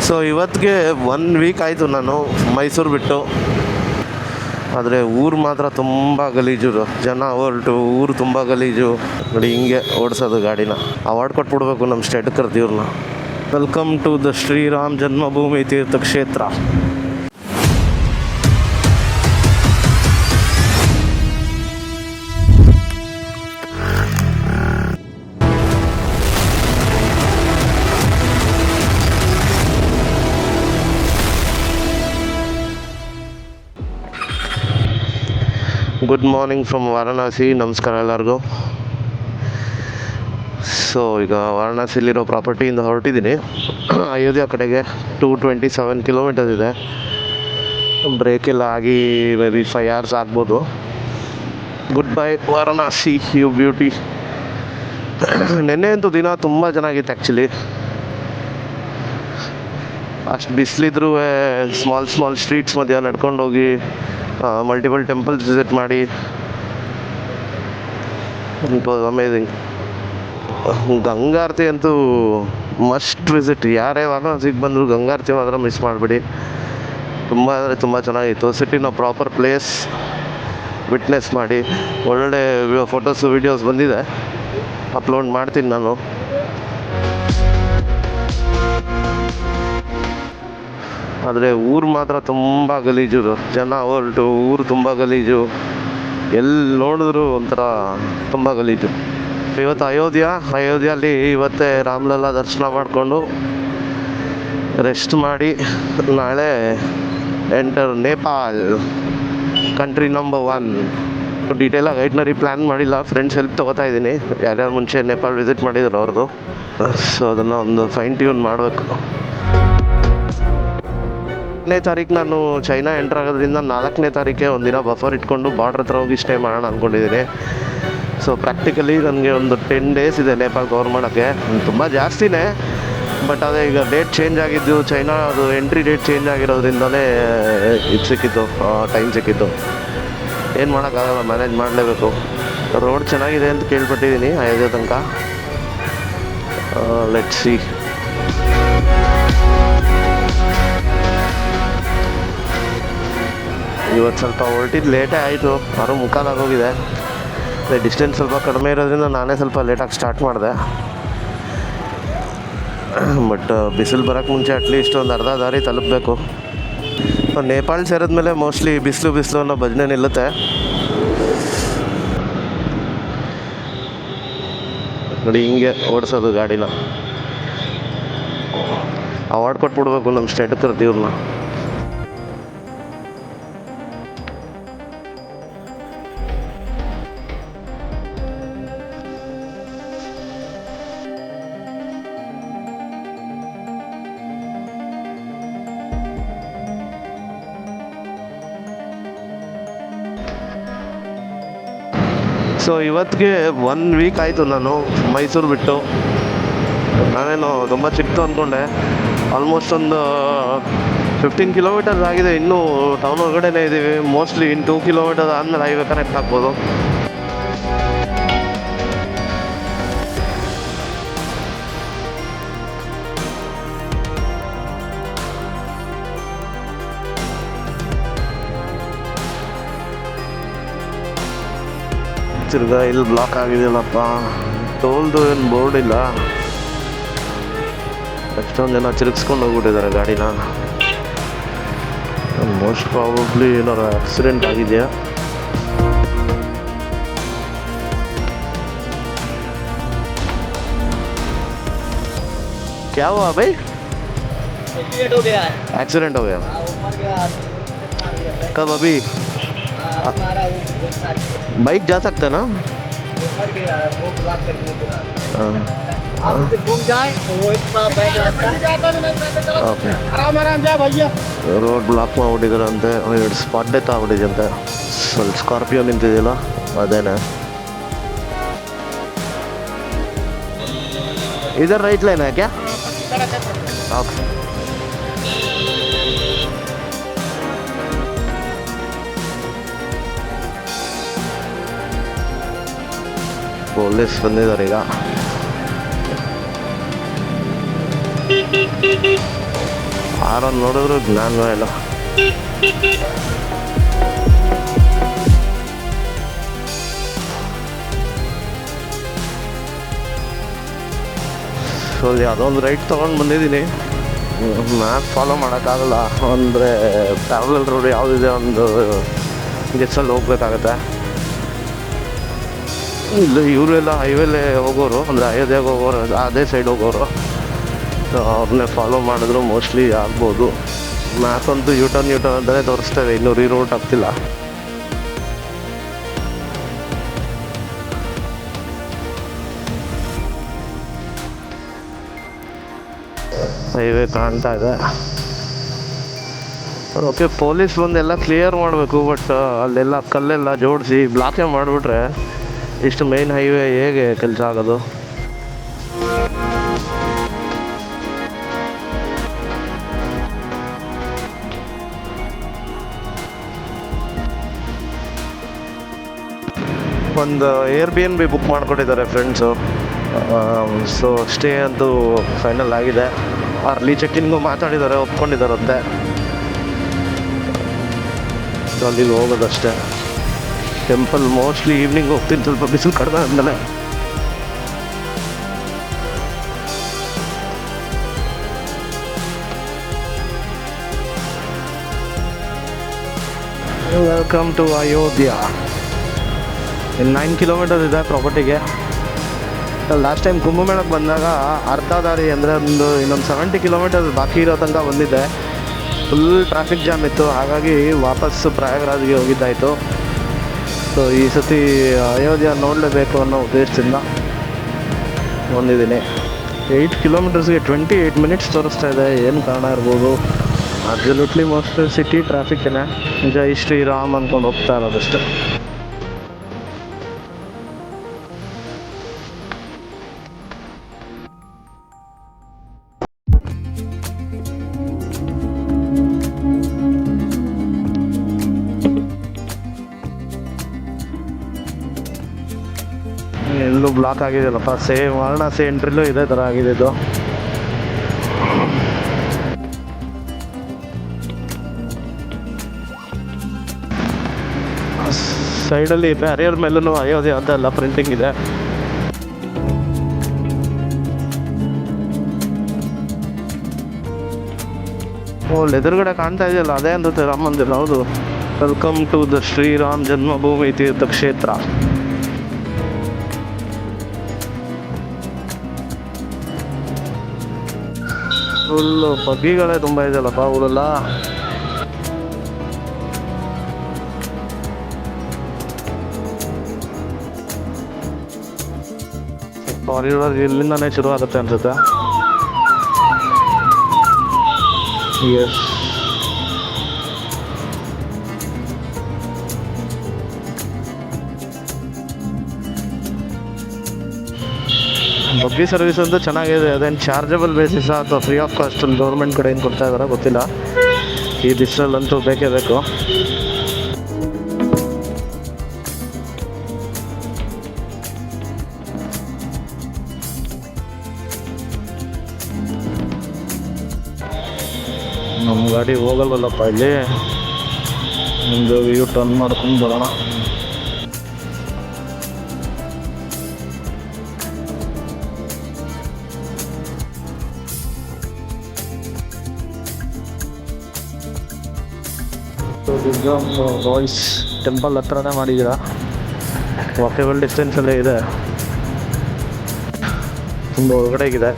So ಇವತ್ತಿಗೆ 1 weak ಆಯಿತು ನಾನು ಮೈಸೂರು ಬಿಟ್ಟು. ಆದರೆ ಊರು ಮಾತ್ರ ತುಂಬ ಗಲೀಜು, ಜನ ಹೊರಟು ಊರು ತುಂಬ ಗಲೀಜು. ನೋಡಿ ಹಿಂಗೆ ಓಡಿಸೋದು ಗಾಡಿನ. ಅವಾರ್ಡ್ ಕೊಟ್ಬಿಡ್ಬೇಕು ನಮ್ಮ ಸ್ಟೇಟ್ ಕರ್ದಿವ್ರನ್ನ. Welcome to the Shri Ram Janmabhoomi ತೀರ್ಥಕ್ಷೇತ್ರ. Good morning from Varanasi. ನಮಸ್ಕಾರ ಎಲ್ಲರಿಗೂ. ಸೊ ಈಗ ವಾರಣಾಸಿಲಿರೋ ಪ್ರಾಪರ್ಟಿಯಿಂದ ಹೊರಟಿದ್ದೀನಿ ಅಯೋಧ್ಯ ಕಡೆಗೆ. 227 ಕಿಲೋಮೀಟರ್ಸ್ ಇದೆ. ಬ್ರೇಕ್ ಎಲ್ಲ ಆಗಿ ಮೆಬಿ 5 hours ಆಗ್ಬೋದು. Goodbye Varanasi, you beauty. ನೆನ್ನೆ ಅಂತೂ ದಿನ ತುಂಬ ಚೆನ್ನಾಗಿತ್ತು ಆ್ಯಕ್ಚುಲಿ. ಅಷ್ಟು ಬಿಸಿಲಿದ್ರೂ ಸ್ಮಾಲ್ ಸ್ಟ್ರೀಟ್ಸ್ ಮಧ್ಯ ನಡ್ಕೊಂಡು ಹೋಗಿ ಮಲ್ಟಿಪಲ್ ಟೆಂಪಲ್ಸ್ ವಿಸಿಟ್ ಮಾಡಿ, ಅಮೇಝಿಂಗ್. ಗಂಗಾರತಿ ಅಂತೂ ಮಸ್ಟ್ ವಿಸಿಟ್. ಯಾರೇ ವಾರಣಾಸಿಗೆ ಬಂದರೂ ಗಂಗಾರತಿ ಮಾತ್ರ ಮಿಸ್ ಮಾಡಿಬಿಡಿ. ತುಂಬ ಅಂದರೆ ತುಂಬ ಚೆನ್ನಾಗಿತ್ತು. ಸಿಟಿನ ಪ್ರಾಪರ್ ಪ್ಲೇಸ್ ವಿಟ್ನೆಸ್ ಮಾಡಿ ಒಳ್ಳೆ ಫೋಟೋಸು ವೀಡಿಯೋಸ್ ಬಂದಿದೆ, ಅಪ್ಲೋಡ್ ಮಾಡ್ತೀನಿ ನಾನು. ಆದರೆ ಊರು ಮಾತ್ರ ತುಂಬ ಗಲೀಜು, ಜನ ಹೊರಟು ಊರು ತುಂಬ ಗಲೀಜು. ಎಲ್ಲಿ ನೋಡಿದ್ರು ಒಂಥರ ತುಂಬ ಗಲೀಜು. ಇವತ್ತು ಅಯೋಧ್ಯೆಯಲ್ಲಿ ಇವತ್ತೇ ರಾಮಲಲ್ಲಾ ದರ್ಶನ ಮಾಡಿಕೊಂಡು ರೆಸ್ಟ್ ಮಾಡಿ ನಾಳೆ ಎಂಟರ್ ನೇಪಾಲ್, ಕಂಟ್ರಿ ನಂಬರ್ 1. ಡೀಟೇಲಾಗಿ ಐಟ್ನರಿ ಪ್ಲ್ಯಾನ್ ಮಾಡಿಲ್ಲ, ಫ್ರೆಂಡ್ಸ್ ಹೆಲ್ಪ್ ತೊಗೋತಾ ಇದ್ದೀನಿ. ಯಾರ್ಯಾರು ಮುಂಚೆ ನೇಪಾಲ್ ವಿಸಿಟ್ ಮಾಡಿದ್ರು ಅವ್ರದ್ದು. ಸೊ ಅದನ್ನು ಒಂದು ಫೈನ್ ಟ್ಯೂನ್ ಮಾಡಬೇಕು. 4ನೇ ತಾರೀಕು ನಾನು ಚೈನಾ ಎಂಟ್ರ್ ಆಗೋದ್ರಿಂದ 4ನೇ ತಾರೀಕೆ ಒಂದಿನ ಬಫರ್ ಇಟ್ಕೊಂಡು ಬಾರ್ಡ್ರ್ ಹತ್ರ ಹೋಗಿ ಸ್ಟೇ ಮಾಡೋಣ ಅಂದ್ಕೊಂಡಿದ್ದೀನಿ. ಸೊ ಪ್ರಾಕ್ಟಿಕಲಿ ನನಗೆ ಒಂದು 10 days ಇದೆ ನೇಪಾಲ್ ಕವರ್ ಮಾಡೋಕ್ಕೆ. ತುಂಬ ಜಾಸ್ತಿನೇ, ಬಟ್ ಅದೇ ಈಗ ಡೇಟ್ ಚೇಂಜ್ ಆಗಿದ್ದು, ಚೈನಾ ಅದು ಎಂಟ್ರಿ ಡೇಟ್ ಚೇಂಜ್ ಆಗಿರೋದ್ರಿಂದಲೇ ಇದು ಸಿಕ್ಕಿತ್ತು, ಟೈಮ್ ಸಿಕ್ಕಿತ್ತು. ಏನು ಮಾಡೋಕ್ಕಾಗಲ್ಲ, ಮ್ಯಾನೇಜ್ ಮಾಡಲೇಬೇಕು. ರೋಡ್ ಚೆನ್ನಾಗಿದೆ ಅಂತ ಕೇಳ್ಪಟ್ಟಿದ್ದೀನಿ ಅಯೋಧ್ಯೆ ತನಕ. Let's see. ಇವತ್ತು ಸ್ವಲ್ಪ ಹೊರಟಿದ್ದು ಲೇಟೇ ಆಯಿತು, 6:45 ಆಗೋಗಿದೆ. ಡಿಸ್ಟೆನ್ಸ್ ಸ್ವಲ್ಪ ಕಡಿಮೆ ಇರೋದ್ರಿಂದ ನಾನೇ ಸ್ವಲ್ಪ ಲೇಟಾಗಿ ಸ್ಟಾರ್ಟ್ ಮಾಡಿದೆ. ಬಟ್ ಬಿಸಿಲು ಬರೋಕ್ಕೆ ಮುಂಚೆ ಅಟ್ಲೀಸ್ಟ್ ಒಂದು ಅರ್ಧ ದಾರಿ ತಲುಪಬೇಕು. ನೇಪಾಳ ಸೇರಿದ್ಮೇಲೆ ಮೋಸ್ಟ್ಲಿ ಬಿಸಿಲು ಅನ್ನೋ ಭಜನೆ ನಿಲ್ಲುತ್ತೆ. ನೋಡಿ ಹಿಂಗೆ ಓಡಿಸೋದು ಗಾಡಿನ. ಅವಾರ್ಡ್ ಕೊಟ್ಬಿಡ್ಬೇಕು ನಮ್ಮ ಸ್ಟೇಟ್ ಕರ್ದಿವ್ರನ್ನ. ಸೊ ಇವತ್ತಿಗೆ 1 ವೀಕ್ ಆಯಿತು ನಾನು ಮೈಸೂರು ಬಿಟ್ಟು. ನಾನೇನು ತುಂಬ ಚಿಕ್ಕದು ಅಂದ್ಕೊಂಡೆ. ಆಲ್ಮೋಸ್ಟ್ ಒಂದು 15 ಕಿಲೋಮೀಟರ್ಸ್ ಆಗಿದೆ. ಇನ್ನೂ ಟೌನ್ ಹೊರಗಡೆನೇ ಇದ್ದೀವಿ. ಮೋಸ್ಟ್ಲಿ ಇನ್ನು 2 ಕಿಲೋಮೀಟರ್ಸ್ ಆದಮೇಲೆ ಹೈವೇ ಕನೆಕ್ಟ್ ಆಗ್ಬೋದು. ತಿರ್ಗಾ ಇಲ್ಲಿ ಬ್ಲಾಕ್ ಆಗಿದೆಯಲ್ಲಪ್ಪ. ಟೋಲ್ದು ಏನು ಬೋರ್ಡ್ ಇಲ್ಲ. ಎಷ್ಟೊಂದು ಜನ ತಿರುಗಿಸ್ಕೊಂಡು ಹೋಗ್ಬಿಟ್ಟಿದ್ದಾರೆ ಗಾಡಿನ. ಮೋಸ್ಟ್ ಪ್ರಾಬಬ್ಲಿ ಏನಾರು ಆಕ್ಸಿಡೆಂಟ್ ಆಗಿದೆಯಾ. क्या हुआ भाई? एक्सीडेंट हो गया। कब? अभी बाइक जा सकते ना? ಓಕೆ, ರೋಡ್ ಬ್ಲಾಕ್ ಮಾಡ್ಬಿಟ್ಟಿದ್ದಾರೆ ಅಂತೆ. 2 ಸ್ಪಾಟ್ ಡೆತ್ ಆಗ್ಬಿಟ್ಟಿದೆ ಅಂತೆ. ಸ್ವಲ್ಪ ಸ್ಕಾರ್ಪಿಯೋ ನಿಂತಿದೆಯಲ್ಲ ಅದೇನೆ. इधर राइट लाइन है क्या? ओके. ಪೊಲೀಸ್ ಬಂದಿದ್ದಾರೆ ಈಗ. ಯಾರನ್ನು ನೋಡಿದ್ರು ಜ್ಞಾನವೇ ಇಲ್ಲ. ಸೊ ಯಾವುದೊಂದು ರೈಟ್ ತೊಗೊಂಡು ಬಂದಿದ್ದೀನಿ. ಮ್ಯಾಪ್ ಫಾಲೋ ಮಾಡೋಕ್ಕಾಗಲ್ಲ ಅಂದರೆ ಪ್ಯಾರಲಲ್ ರೋಡ್ ಯಾವುದಿದೆ ಒಂದು ಗೆಸ್ಸಲ್ಲಿ ಹೋಗ್ಬೇಕಾಗತ್ತೆ. ಇಲ್ಲ ಇವರೆಲ್ಲ ಹೈವೇಲೆ ಹೋಗೋರು, ಅಂದರೆ ಅಯೋಧ್ಯೆಗೆ ಹೋಗೋರು, ಅದೇ ಸೈಡ್ ಹೋಗೋರು. ಸೊ ಅವ್ರನ್ನೇ ಫಾಲೋ ಮಾಡಿದ್ರು ಮೋಸ್ಟ್ಲಿ ಆಗ್ಬೋದು. ಮ್ಯಾಪ್ ಅಂತೂ ಯೂಟರ್ನ್ ಅಂತಲೇ ತೋರಿಸ್ತೇವೆ, ಇನ್ನೂ ರೀರೂಟ್ ಆಗ್ತಿಲ್ಲ. ಹೈವೇ ಕಾಣ್ತಾ ಇದೆ. ಓಕೆ, ಪೊಲೀಸ್ ಬಂದೆಲ್ಲ ಕ್ಲಿಯರ್ ಮಾಡಬೇಕು, ಬಟ್ ಅಲ್ಲೆಲ್ಲ ಕಲ್ಲೆಲ್ಲ ಜೋಡಿಸಿ ಬ್ಲಾಕೇ ಮಾಡಿಬಿಟ್ರೆ ಇಷ್ಟು ಮೇನ್ ಹೈವೇ ಹೇಗೆ ಕೆಲಸ ಆಗೋದು? ಒಂದು Airbnb ಬುಕ್ ಮಾಡಿಕೊಟ್ಟಿದ್ದಾರೆ ಫ್ರೆಂಡ್ಸು. ಸೊ ಸ್ಟೇ ಅಂತೂ ಫೈನಲ್ ಆಗಿದೆ. ಅರ್ಲಿ ಚೆಕ್ಕಿನ್ಗೂ ಮಾತಾಡಿದ್ದಾರೆ, ಒಪ್ಕೊಂಡಿದ್ದಾರಂತೆ. ಸೊ ಅಲ್ಲಿಗೆ ಹೋಗೋದಷ್ಟೇ. ಟೆಂಪಲ್ ಮೋಸ್ಟ್ಲಿ ಈವ್ನಿಂಗ್ ಹೋಗ್ತೀನಿ, ಸ್ವಲ್ಪ ಬಿಸಿಲು ಕಡಿಮೆ ಆದಮೇಲೆ. Welcome to Ayodhya. ಇಲ್ಲಿ 9 ಕಿಲೋಮೀಟರ್ ಇದೆ ಪ್ರಾಪರ್ಟಿಗೆ. ಲಾಸ್ಟ್ ಟೈಮ್ ಕುಂಭಮೇಳಕ್ಕೆ ಬಂದಾಗ ಅರ್ಧ ದಾರಿ ಅಂದರೆ ಇನ್ನೊಂದು 70 ಕಿಲೋಮೀಟರ್ ಬಾಕಿ ಇರೋ ತನಕ ಬಂದಿದ್ದೆ. ಫುಲ್ ಟ್ರಾಫಿಕ್ ಜಾಮ್ ಇತ್ತು, ಹಾಗಾಗಿ ವಾಪಸ್ಸು ಪ್ರಯಾಗರಾಜ್ಗೆ ಹೋಗಿದ್ದಾಯಿತು. ಸೊ ಈ ಸತಿ ಅಯೋಧ್ಯ ನೋಡಲೇಬೇಕು ಅನ್ನೋ ಉದ್ದೇಶದಿಂದ ಬಂದಿದ್ದೀನಿ. 8 ಕಿಲೋಮೀಟರ್ಸ್ಗೆ 28 ಮಿನಿಟ್ಸ್ ತೋರಿಸ್ತಾ ಇದೆ. ಏನು ಕಾರಣ ಇರ್ಬೋದು? ಅಬ್ಸಲ್ಯೂಟ್ಲಿ ಮೋಸ್ಟ್ ಸಿಟಿ ಟ್ರಾಫಿಕ್ಕೇ. ಜೈ ಶ್ರೀರಾಮ್ ಅಂದ್ಕೊಂಡು ಹೋಗ್ತಾ ಇರೋದಷ್ಟೇ. ಎಲ್ಲೂ ಬ್ಲಾಕ್ ಆಗಿದೆಯಲ್ಲಪ್ಪ. ವಾರಣಾಸಿ ಎಂಟ್ರಿಲೂ ಇದೇ ಥರ ಆಗಿದೆ ಇದು. ಸೈಡಲ್ಲಿ ಬ್ಯಾರಿಯರ್ ಮೇಲೂ ಅಯೋಧ್ಯೆ ಅಂತ ಎಲ್ಲ ಪ್ರಿಂಟಿಂಗ್ ಇದೆ. ಎದುರುಗಡೆ ಕಾಣ್ತಾ ಇದೆಯಲ್ಲ, ಅದೇ ಅನ್ಸುತ್ತೆ ರಾಮ ಮಂದಿರ. ಹೌದು, ವೆಲ್ಕಮ್ ಟು ದ ಶ್ರೀರಾಮ್ ಜನ್ಮಭೂಮಿ ತೀರ್ಥ ಕ್ಷೇತ್ರ. ಫುಲ್ಲು ಬಗ್ಗಿಗಳೇ ತುಂಬ ಇದೆಯಲ್ಲಪ್ಪ ಊರೆಲ್ಲ. ಕಾರಿಡಾರ್ ಇಲ್ಲಿಂದಾನೇ ಶುರು ಆಗುತ್ತೆ ಅನ್ಸುತ್ತೆ. ಎಸ್, ಬಗ್ಗಿ ಸರ್ವಿಸ್ ಅಂತೂ ಚೆನ್ನಾಗಿದೆ. ಅದೇನು ಚಾರ್ಜಬಲ್ ಬೇಸಿಸ ಅಥವಾ ಫ್ರೀ ಆಫ್ ಕಾಸ್ಟ್ ಗೌರ್ಮೆಂಟ್ ಕಡೆ ಏನು ಕೊಡ್ತಾ ಇದ್ದಾರೋ ಗೊತ್ತಿಲ್ಲ. ಈ ಬಿಸಿಲಲ್ಲಂತೂ ಬೇಕೇ ಬೇಕು. ನಮ್ಮ ಗಾಡಿ ಹೋಗಲ್ವಲ್ಲಪ್ಪ ಇಲ್ಲಿ. ಒಂದು ವ್ಯೂ ಟರ್ನ್ ಮಾಡ್ಕೊಂಡು ಬರೋಣ. ರಾಯ್ಸ್ ಟೆಂಪಲ್ ಹತ್ರನೇ ಮಾಡಿದ್ದೀರಾ. ವಾಕೇಬಲ್ ಡಿಸ್ಟೆನ್ಸಲ್ಲೇ ಇದೆ, ತುಂಬ ಒಳಗಡೆ ಇದೆ.